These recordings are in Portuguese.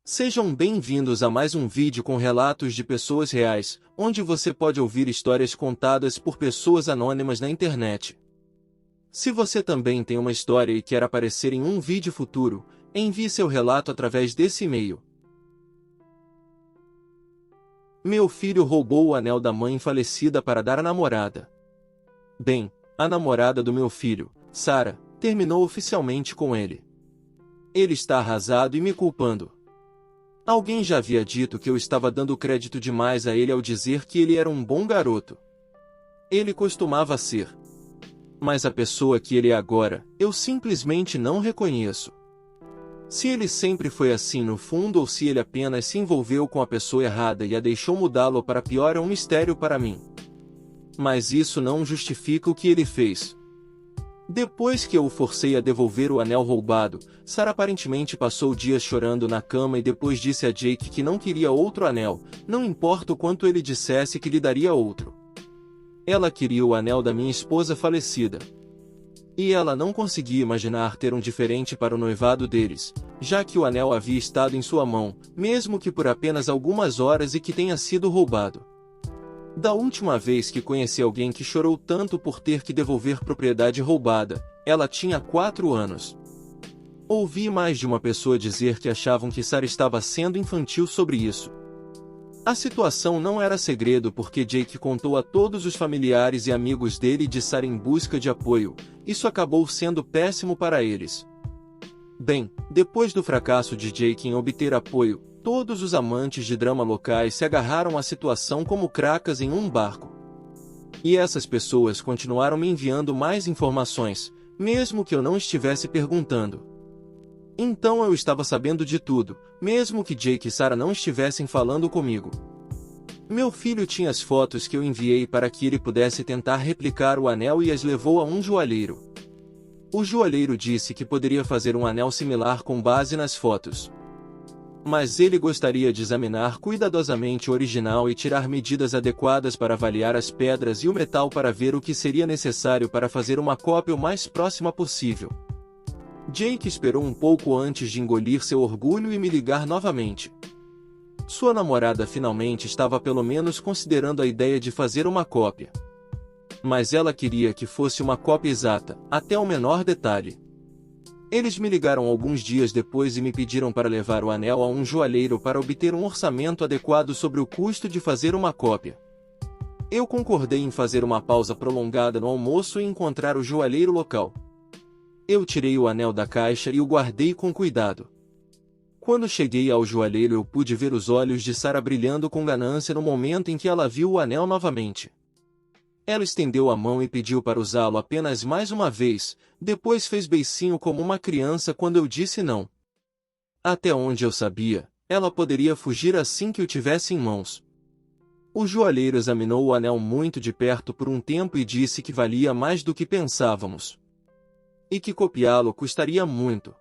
Sejam bem-vindos a mais um vídeo com relatos de pessoas reais, onde você pode ouvir histórias contadas por pessoas anônimas na internet. Se você também tem uma história e quer aparecer em um vídeo futuro, envie seu relato através desse e-mail. Meu filho roubou o anel da mãe falecida para dar à namorada. Bem, a namorada do meu filho, Sarah, terminou oficialmente com ele. Ele está arrasado e me culpando. Alguém já havia dito que eu estava dando crédito demais a ele ao dizer que ele era um bom garoto. Ele costumava ser. Mas a pessoa que ele é agora, eu simplesmente não reconheço. Se ele sempre foi assim no fundo ou se ele apenas se envolveu com a pessoa errada e a deixou mudá-lo para pior é um mistério para mim. Mas isso não justifica o que ele fez. Depois que eu o forcei a devolver o anel roubado, Sarah aparentemente passou dias chorando na cama e depois disse a Jake que não queria outro anel, não importa o quanto ele dissesse que lhe daria outro. Ela queria o anel da minha esposa falecida. E ela não conseguia imaginar ter um diferente para o noivado deles, já que o anel havia estado em sua mão, mesmo que por apenas algumas horas e que tenha sido roubado. Da última vez que conheci alguém que chorou tanto por ter que devolver propriedade roubada, ela tinha 4 anos. Ouvi mais de uma pessoa dizer que achavam que Sarah estava sendo infantil sobre isso. A situação não era segredo porque Jake contou a todos os familiares e amigos dele de Sarah em busca de apoio. Isso acabou sendo péssimo para eles. Bem, depois do fracasso de Jake em obter apoio, todos os amantes de drama locais se agarraram à situação como cracas em um barco. E essas pessoas continuaram me enviando mais informações, mesmo que eu não estivesse perguntando. Então eu estava sabendo de tudo, mesmo que Jake e Sarah não estivessem falando comigo. Meu filho tinha as fotos que eu enviei para que ele pudesse tentar replicar o anel e as levou a um joalheiro. O joalheiro disse que poderia fazer um anel similar com base nas fotos. Mas ele gostaria de examinar cuidadosamente o original e tirar medidas adequadas para avaliar as pedras e o metal para ver o que seria necessário para fazer uma cópia o mais próxima possível. Jake esperou um pouco antes de engolir seu orgulho e me ligar novamente. Sua namorada finalmente estava pelo menos considerando a ideia de fazer uma cópia. Mas ela queria que fosse uma cópia exata, até o menor detalhe. Eles me ligaram alguns dias depois e me pediram para levar o anel a um joalheiro para obter um orçamento adequado sobre o custo de fazer uma cópia. Eu concordei em fazer uma pausa prolongada no almoço e encontrar o joalheiro local. Eu tirei o anel da caixa e o guardei com cuidado. Quando cheguei ao joalheiro eu pude ver os olhos de Sarah brilhando com ganância no momento em que ela viu o anel novamente. Ela estendeu a mão e pediu para usá-lo apenas mais uma vez, depois fez beicinho como uma criança quando eu disse não. Até onde eu sabia, ela poderia fugir assim que o tivesse em mãos. O joalheiro examinou o anel muito de perto por um tempo e disse que valia mais do que pensávamos. E que copiá-lo custaria muito.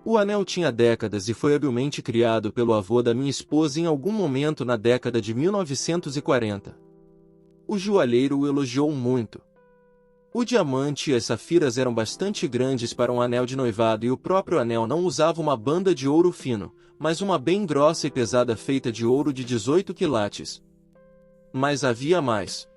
O anel tinha décadas e foi habilmente criado pelo avô da minha esposa em algum momento na década de 1940. O joalheiro o elogiou muito. O diamante e as safiras eram bastante grandes para um anel de noivado e o próprio anel não usava uma banda de ouro fino, mas uma bem grossa e pesada feita de ouro de 18 quilates. Mas havia mais.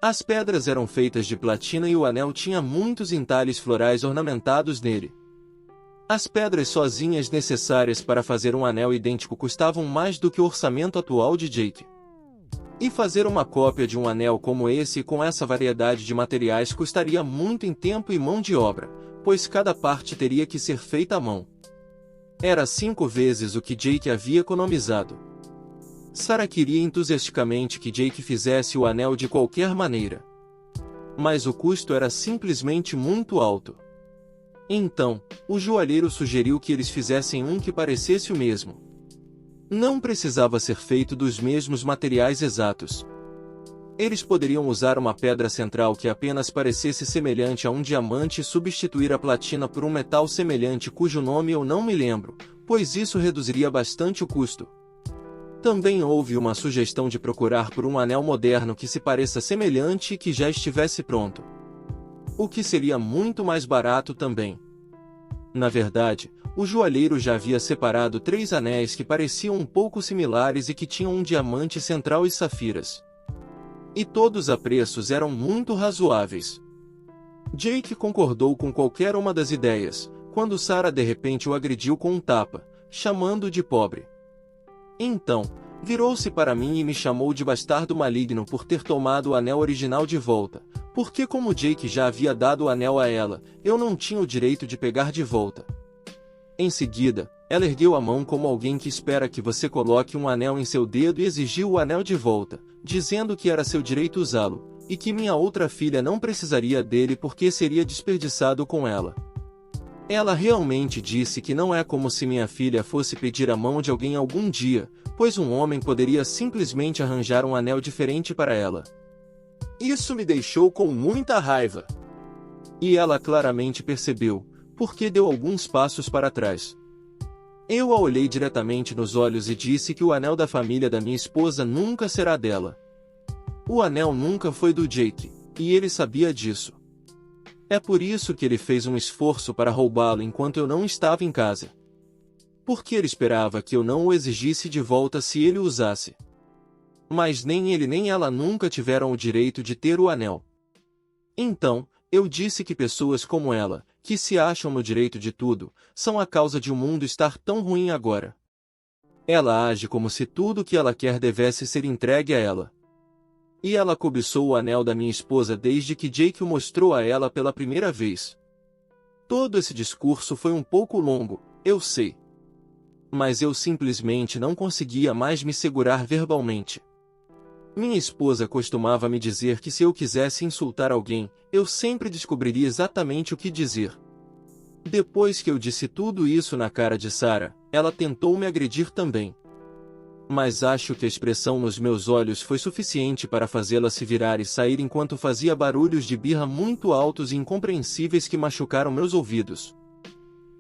As pedras eram feitas de platina e o anel tinha muitos entalhes florais ornamentados nele. As pedras sozinhas necessárias para fazer um anel idêntico custavam mais do que o orçamento atual de Jake. E fazer uma cópia de um anel como esse com essa variedade de materiais custaria muito em tempo e mão de obra, pois cada parte teria que ser feita à mão. Era 5 vezes o que Jake havia economizado. Sarah queria entusiasticamente que Jake fizesse o anel de qualquer maneira. Mas o custo era simplesmente muito alto. Então, o joalheiro sugeriu que eles fizessem um que parecesse o mesmo. Não precisava ser feito dos mesmos materiais exatos. Eles poderiam usar uma pedra central que apenas parecesse semelhante a um diamante e substituir a platina por um metal semelhante cujo nome eu não me lembro, pois isso reduziria bastante o custo. Também houve uma sugestão de procurar por um anel moderno que se pareça semelhante e que já estivesse pronto. O que seria muito mais barato também. Na verdade, o joalheiro já havia separado 3 anéis que pareciam um pouco similares e que tinham um diamante central e safiras. E todos a preços eram muito razoáveis. Jake concordou com qualquer uma das ideias, quando Sarah de repente o agrediu com um tapa, chamando-o de pobre. Então, virou-se para mim e me chamou de bastardo maligno por ter tomado o anel original de volta, porque como Jake já havia dado o anel a ela, eu não tinha o direito de pegar de volta. Em seguida, ela ergueu a mão como alguém que espera que você coloque um anel em seu dedo e exigiu o anel de volta, dizendo que era seu direito usá-lo, e que minha outra filha não precisaria dele porque seria desperdiçado com ela. Ela realmente disse que não é como se minha filha fosse pedir a mão de alguém algum dia, pois um homem poderia simplesmente arranjar um anel diferente para ela. Isso me deixou com muita raiva. E ela claramente percebeu, porque deu alguns passos para trás. Eu a olhei diretamente nos olhos e disse que o anel da família da minha esposa nunca será dela. O anel nunca foi do Jake, e ele sabia disso. É por isso que ele fez um esforço para roubá-lo enquanto eu não estava em casa. Porque ele esperava que eu não o exigisse de volta se ele o usasse. Mas nem ele nem ela nunca tiveram o direito de ter o anel. Então, eu disse que pessoas como ela, que se acham no direito de tudo, são a causa de o mundo estar tão ruim agora. Ela age como se tudo que ela quer devesse ser entregue a ela. E ela cobiçou o anel da minha esposa desde que Jake o mostrou a ela pela primeira vez. Todo esse discurso foi um pouco longo, eu sei. Mas eu simplesmente não conseguia mais me segurar verbalmente. Minha esposa costumava me dizer que se eu quisesse insultar alguém, eu sempre descobriria exatamente o que dizer. Depois que eu disse tudo isso na cara de Sarah, ela tentou me agredir também. Mas acho que a expressão nos meus olhos foi suficiente para fazê-la se virar e sair enquanto fazia barulhos de birra muito altos e incompreensíveis que machucaram meus ouvidos.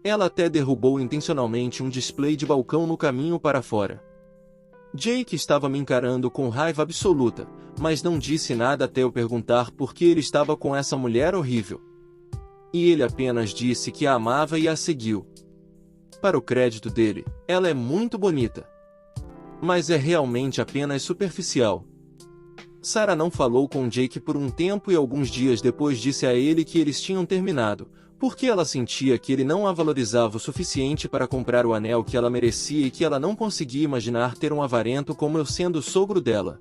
Ela até derrubou intencionalmente um display de balcão no caminho para fora. Jake estava me encarando com raiva absoluta, mas não disse nada até eu perguntar por que ele estava com essa mulher horrível. E ele apenas disse que a amava e a seguiu. Para o crédito dele, ela é muito bonita. Mas é realmente apenas superficial. Sarah não falou com Jake por um tempo e alguns dias depois disse a ele que eles tinham terminado, porque ela sentia que ele não a valorizava o suficiente para comprar o anel que ela merecia e que ela não conseguia imaginar ter um avarento como eu sendo o sogro dela.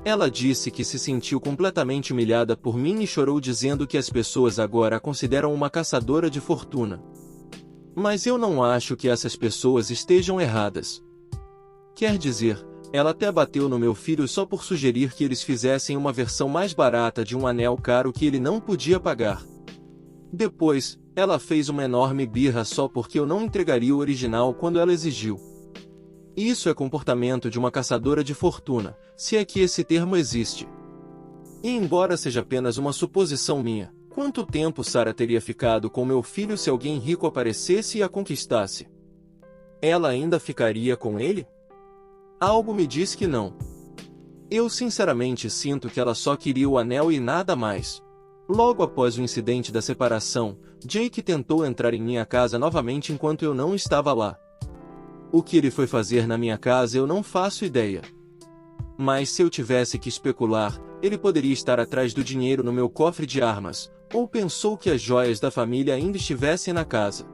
Ela disse que se sentiu completamente humilhada por mim e chorou dizendo que as pessoas agora a consideram uma caçadora de fortuna. Mas eu não acho que essas pessoas estejam erradas. Quer dizer, ela até bateu no meu filho só por sugerir que eles fizessem uma versão mais barata de um anel caro que ele não podia pagar. Depois, ela fez uma enorme birra só porque eu não entregaria o original quando ela exigiu. Isso é comportamento de uma caçadora de fortuna, se é que esse termo existe. E embora seja apenas uma suposição minha, quanto tempo Sarah teria ficado com meu filho se alguém rico aparecesse e a conquistasse? Ela ainda ficaria com ele? Algo me diz que não. Eu sinceramente sinto que ela só queria o anel e nada mais. Logo após o incidente da separação, Jake tentou entrar em minha casa novamente enquanto eu não estava lá. O que ele foi fazer na minha casa eu não faço ideia. Mas se eu tivesse que especular, ele poderia estar atrás do dinheiro no meu cofre de armas, ou pensou que as joias da família ainda estivessem na casa.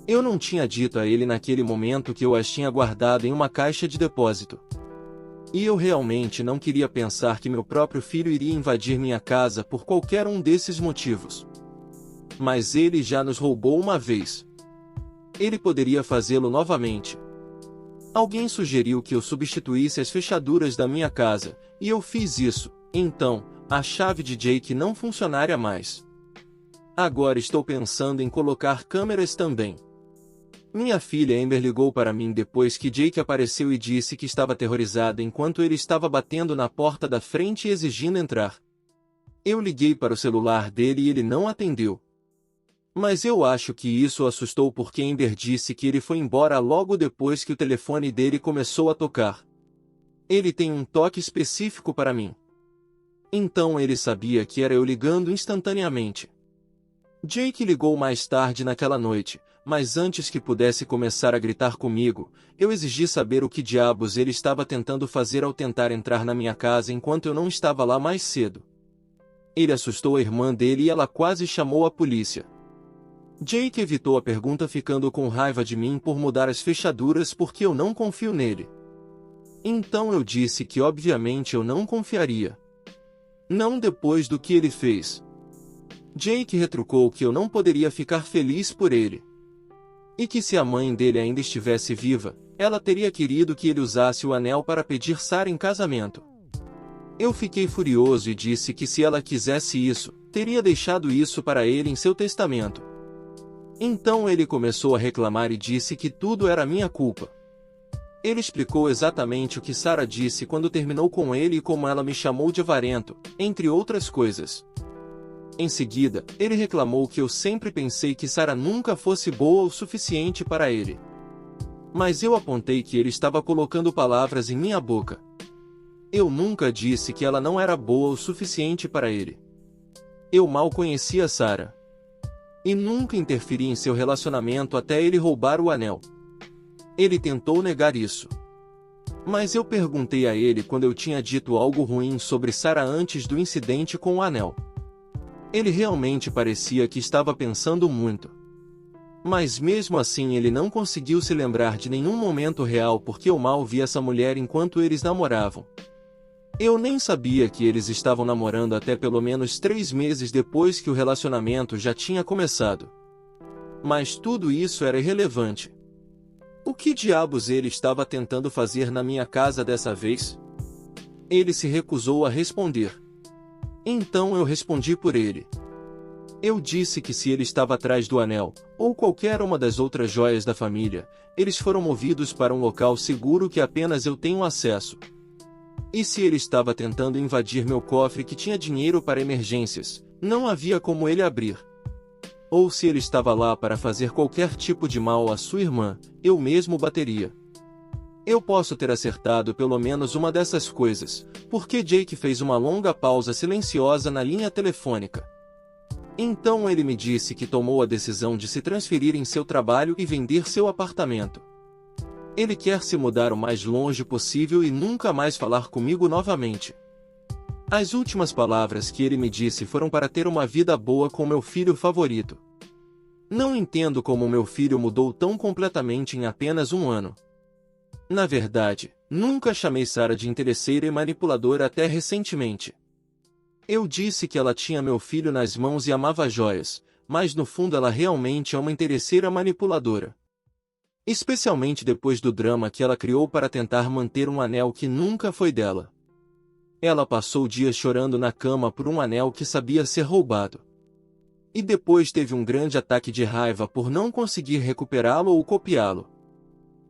Eu não tinha dito a ele naquele momento que eu as tinha guardado em uma caixa de depósito. E eu realmente não queria pensar que meu próprio filho iria invadir minha casa por qualquer um desses motivos. Mas ele já nos roubou uma vez. Ele poderia fazê-lo novamente. Alguém sugeriu que eu substituísse as fechaduras da minha casa, e eu fiz isso. Então, a chave de Jake não funcionaria mais. Agora estou pensando em colocar câmeras também. Minha filha Amber ligou para mim depois que Jake apareceu e disse que estava aterrorizada enquanto ele estava batendo na porta da frente e exigindo entrar. Eu liguei para o celular dele e ele não atendeu. Mas eu acho que isso o assustou porque Amber disse que ele foi embora logo depois que o telefone dele começou a tocar. Ele tem um toque específico para mim. Então ele sabia que era eu ligando instantaneamente. Jake ligou mais tarde naquela noite, mas antes que pudesse começar a gritar comigo, eu exigi saber o que diabos ele estava tentando fazer ao tentar entrar na minha casa enquanto eu não estava lá mais cedo. Ele assustou a irmã dele e ela quase chamou a polícia. Jake evitou a pergunta ficando com raiva de mim por mudar as fechaduras porque eu não confio nele. Então eu disse que obviamente eu não confiaria. Não depois do que ele fez. Jake retrucou que eu não poderia ficar feliz por ele. E que se a mãe dele ainda estivesse viva, ela teria querido que ele usasse o anel para pedir Sarah em casamento. Eu fiquei furioso e disse que se ela quisesse isso, teria deixado isso para ele em seu testamento. Então ele começou a reclamar e disse que tudo era minha culpa. Ele explicou exatamente o que Sarah disse quando terminou com ele e como ela me chamou de avarento, entre outras coisas. Em seguida, ele reclamou que eu sempre pensei que Sarah nunca fosse boa o suficiente para ele. Mas eu apontei que ele estava colocando palavras em minha boca. Eu nunca disse que ela não era boa o suficiente para ele. Eu mal conhecia Sarah. E nunca interferi em seu relacionamento até ele roubar o anel. Ele tentou negar isso. Mas eu perguntei a ele quando eu tinha dito algo ruim sobre Sarah antes do incidente com o anel. Ele realmente parecia que estava pensando muito. Mas mesmo assim ele não conseguiu se lembrar de nenhum momento real porque eu mal vi essa mulher enquanto eles namoravam. Eu nem sabia que eles estavam namorando até pelo menos 3 meses depois que o relacionamento já tinha começado. Mas tudo isso era irrelevante. O que diabos ele estava tentando fazer na minha casa dessa vez? Ele se recusou a responder. Então eu respondi por ele. Eu disse que se ele estava atrás do anel, ou qualquer uma das outras joias da família, eles foram movidos para um local seguro que apenas eu tenho acesso. E se ele estava tentando invadir meu cofre que tinha dinheiro para emergências, não havia como ele abrir. Ou se ele estava lá para fazer qualquer tipo de mal à sua irmã, eu mesmo bateria. Eu posso ter acertado pelo menos uma dessas coisas, porque Jake fez uma longa pausa silenciosa na linha telefônica. Então ele me disse que tomou a decisão de se transferir em seu trabalho e vender seu apartamento. Ele quer se mudar o mais longe possível e nunca mais falar comigo novamente. As últimas palavras que ele me disse foram para ter uma vida boa com meu filho favorito. Não entendo como meu filho mudou tão completamente em apenas um ano. Na verdade, nunca chamei Sarah de interesseira e manipuladora até recentemente. Eu disse que ela tinha meu filho nas mãos e amava joias, mas no fundo ela realmente é uma interesseira manipuladora. Especialmente depois do drama que ela criou para tentar manter um anel que nunca foi dela. Ela passou dias chorando na cama por um anel que sabia ser roubado. E depois teve um grande ataque de raiva por não conseguir recuperá-lo ou copiá-lo.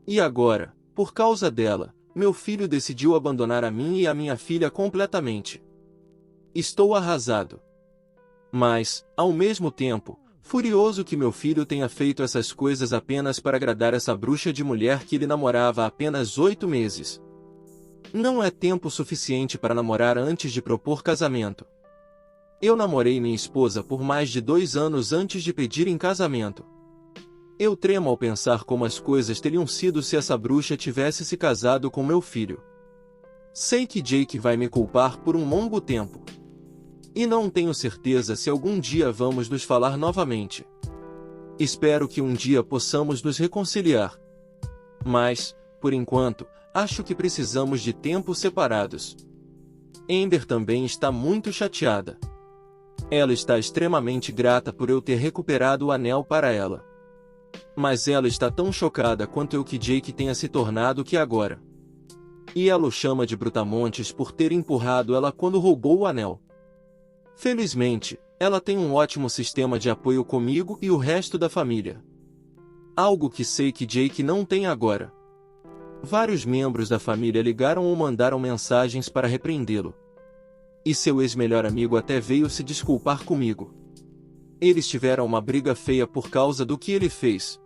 E agora, por causa dela, meu filho decidiu abandonar a mim e a minha filha completamente. Estou arrasado. Mas, ao mesmo tempo, furioso que meu filho tenha feito essas coisas apenas para agradar essa bruxa de mulher que ele namorava há apenas 8 meses. Não é tempo suficiente para namorar antes de propor casamento. Eu namorei minha esposa por mais de 2 anos antes de pedir em casamento. Eu tremo ao pensar como as coisas teriam sido se essa bruxa tivesse se casado com meu filho. Sei que Jake vai me culpar por um longo tempo. E não tenho certeza se algum dia vamos nos falar novamente. Espero que um dia possamos nos reconciliar. Mas, por enquanto, acho que precisamos de tempos separados. Amber também está muito chateada. Ela está extremamente grata por eu ter recuperado o anel para ela. Mas ela está tão chocada quanto eu que Jake tenha se tornado o que agora. E ela o chama de brutamontes por ter empurrado ela quando roubou o anel. Felizmente, ela tem um ótimo sistema de apoio comigo e o resto da família. Algo que sei que Jake não tem agora. Vários membros da família ligaram ou mandaram mensagens para repreendê-lo. E seu ex-melhor amigo até veio se desculpar comigo. Eles tiveram uma briga feia por causa do que ele fez.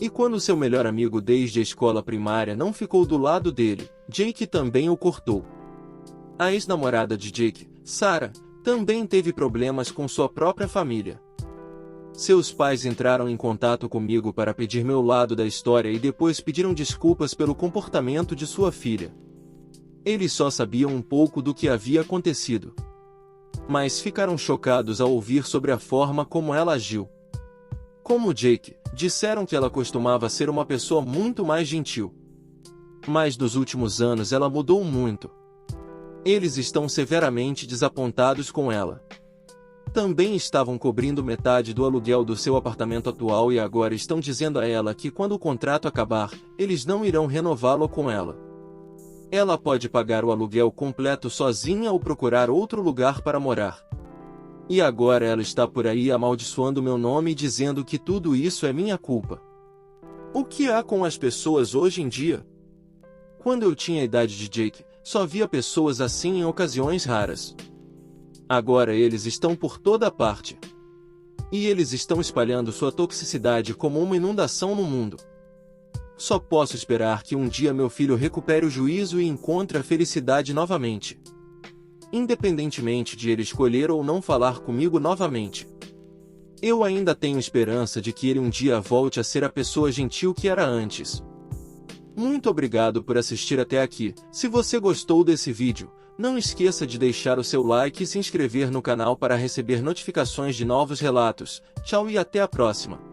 E quando seu melhor amigo desde a escola primária não ficou do lado dele, Jake também o cortou. A ex-namorada de Jake, Sarah, também teve problemas com sua própria família. Seus pais entraram em contato comigo para pedir meu lado da história e depois pediram desculpas pelo comportamento de sua filha. Eles só sabiam um pouco do que havia acontecido, mas ficaram chocados ao ouvir sobre a forma como ela agiu. Como Jake, disseram que ela costumava ser uma pessoa muito mais gentil. Mas nos últimos anos ela mudou muito. Eles estão severamente desapontados com ela. Também estavam cobrindo metade do aluguel do seu apartamento atual e agora estão dizendo a ela que quando o contrato acabar, eles não irão renová-lo com ela. Ela pode pagar o aluguel completo sozinha ou procurar outro lugar para morar. E agora ela está por aí amaldiçoando meu nome e dizendo que tudo isso é minha culpa. O que há com as pessoas hoje em dia? Quando eu tinha a idade de Jake, só via pessoas assim em ocasiões raras. Agora eles estão por toda parte. E eles estão espalhando sua toxicidade como uma inundação no mundo. Só posso esperar que um dia meu filho recupere o juízo e encontre a felicidade novamente. Independentemente de ele escolher ou não falar comigo novamente. Eu ainda tenho esperança de que ele um dia volte a ser a pessoa gentil que era antes. Muito obrigado por assistir até aqui. Se você gostou desse vídeo, não esqueça de deixar o seu like e se inscrever no canal para receber notificações de novos relatos. Tchau e até a próxima.